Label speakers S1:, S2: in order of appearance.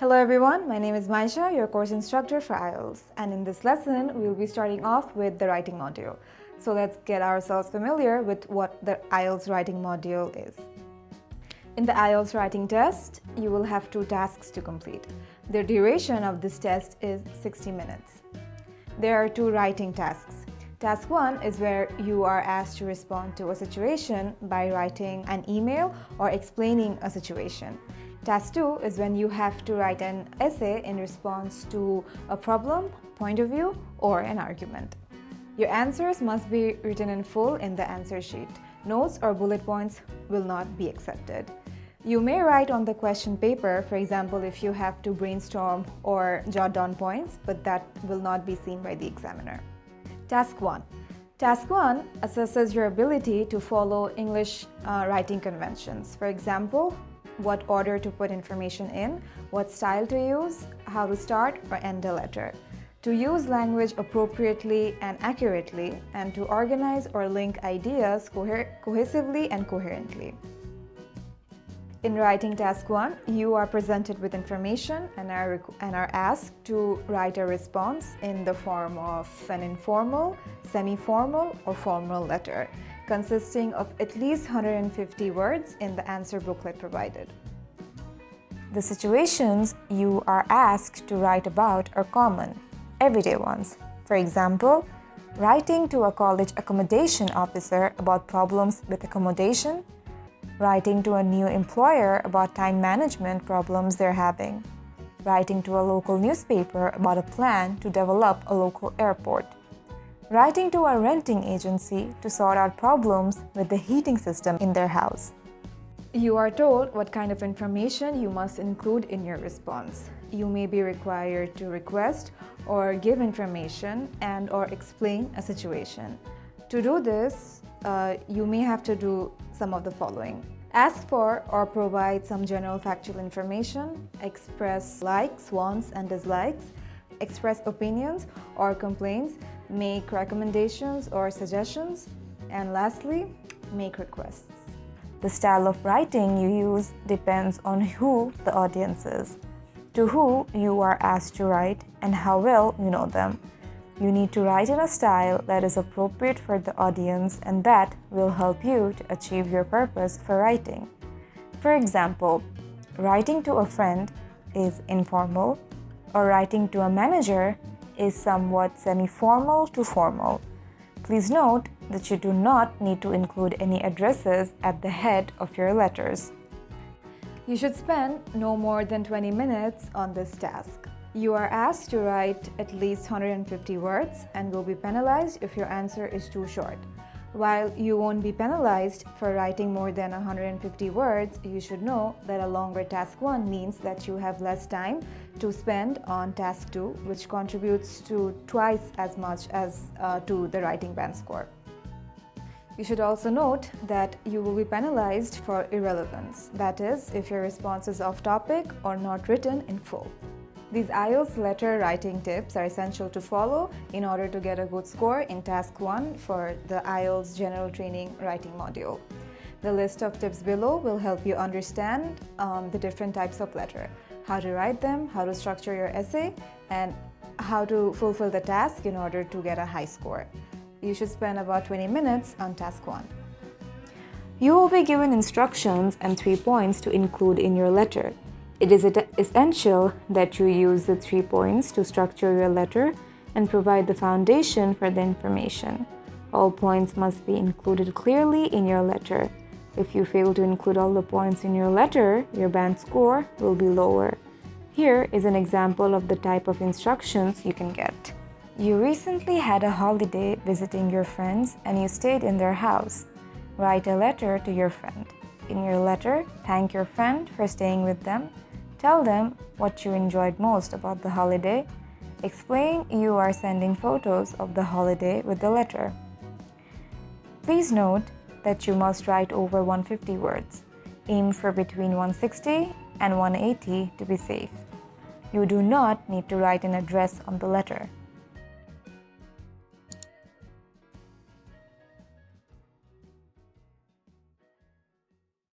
S1: Hello everyone, my name is Maisha, your course instructor for IELTS, and in this lesson we will be starting off with the writing module. So let's get ourselves familiar with what the IELTS writing module is. In the IELTS writing test, you will have 2 tasks to complete. The duration of this test is 60 minutes. There are 2 writing tasks. Task 1 is where you are asked to respond to a situation by writing an email or explaining a situation. Task 2 is when you have to write an essay in response to a problem, point of view, or an argument. Your answers must be written in full in the answer sheet. Notes or bullet points will not be accepted. You may write on the question paper, for example, if you have to brainstorm or jot down points, but that will not be seen by the examiner. Task 1. Task 1 assesses your ability to follow English writing conventions. For example, what order to put information in, what style to use, how to start or end a letter, to use language appropriately and accurately, and to organize or link ideas cohesively and coherently. In writing task 1, you are presented with information and are asked to write a response in the form of an informal, semi-formal, or formal letter, consisting of at least 150 words in the answer booklet provided. The situations you are asked to write about are common, everyday ones. For example, writing to a college accommodation officer about problems with accommodation, writing to a new employer about time management problems they're having, writing to a local newspaper about a plan to develop a local airport, writing to a renting agency to sort out problems with the heating system in their house. You are told what kind of information you must include in your response. You may be required to request or give information and/or explain a situation. To do this, you may have to do some of the following. Ask for or provide some general factual information, express likes, wants, and dislikes, express opinions or complaints, make recommendations or suggestions, and lastly, make requests. The style of writing you use depends on who the audience is, to who you are asked to write, and how well you know them. You need to write in a style that is appropriate for the audience and that will help you to achieve your purpose for writing. For example, writing to a friend is informal, or writing to a manager is somewhat semi-formal to formal. Please note that you do not need to include any addresses at the head of your letters. You should spend no more than 20 minutes on this task. You are asked to write at least 150 words and will be penalized if your answer is too short. While you won't be penalized for writing more than 150 words, you should know that a longer task 1 means that you have less time to spend on task 2, which contributes to twice as much as to the writing band score. You should also note that you will be penalized for irrelevance, that is, if your response is off topic or not written in full. These IELTS letter writing tips are essential to follow in order to get a good score in Task 1 for the IELTS General Training Writing module. The list of tips below will help you understand the different types of letter, how to write them, how to structure your essay, and how to fulfill the task in order to get a high score. You should spend about 20 minutes on Task 1. You will be given instructions and 3 points to include in your letter. It is essential that you use the 3 points to structure your letter and provide the foundation for the information. All points must be included clearly in your letter. If you fail to include all the points in your letter, your band score will be lower. Here is an example of the type of instructions you can get. You recently had a holiday visiting your friends and you stayed in their house. Write a letter to your friend. In your letter, thank your friend for staying with them. Tell them what you enjoyed most about the holiday. Explain you are sending photos of the holiday with the letter. Please note that you must write over 150 words. Aim for between 160 and 180 to be safe. You do not need to write an address on the letter.